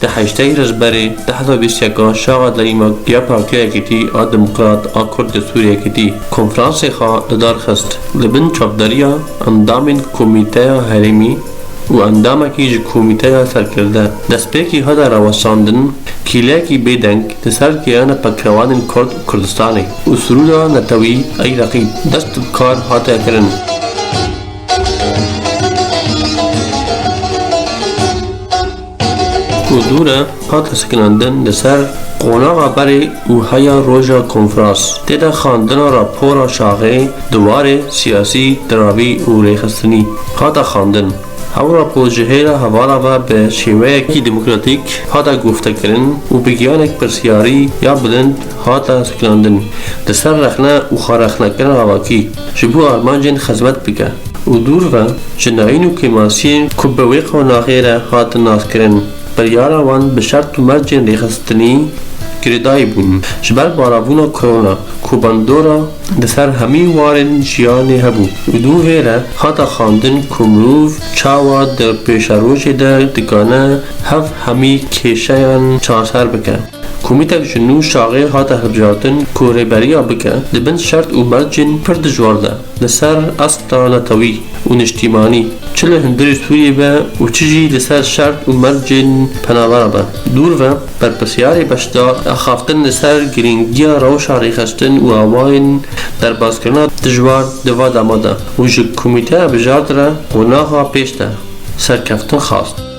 ده حشتي رجبري ده حدا بيسيقا شاغد لإما يا بارتيا كتي ديمقراط كرد سوريا كتي كونفرانسي خا لدار خست لبن چافداريا اندامين كوميتايا هرمي و اندامكي جي كوميتايا سركرده دسپيكي هدا رواساندن كيلاكي بيدنك تسر كيانا پكروان كرد كردستاني و سرودا نتوي اي رقيب دست بكار هاتا کرن و دورا هاتا سكناندن دسر قوناغا بري و هيا روجا كونفراس تيدا خاندنا راپورا شاغي دوار سياسي دراوي و ريخستني هاتا خاندن هاورا پروژه‌ها حوالا و به شیوه‌ای دموکراتیک هاتا گفته کردن و بگیانک پرسیاری یا بلند هاتا سکلاندن دسر رخنه و خارخنه کردن آواکی جبو آرمانجن خدمت بکه و دور و جناین و کماسین کبویق و ناغیره هاتا ناس کردن بریارا وان به شرط و مرجن ریخستنی گردایی بون جبر باراونا کرونا کوباندورا دسر همی وارن جیانی هبو و دو ویره هاتا خاندن کمروف چاوا در پیشاروش در دگانه هف همی کشیان چاسر بکن کومیتک جنو شاغی هاتا هبجاتن کوره بریا بکن دبن شرط و مرجن پر دجوارده لسر اصلا نتوی و نشتیمانی چله هندری سوریه با و چجی لسر شرط و مرجن پناوار با دور و برپسیاری بشدار اخافتن لسر گرینگیا روش ریخستن و آواین در بازکرنا دجوار دوا داماده و جه کومیته بجارد را و ناها پیشته سرکفتن خواست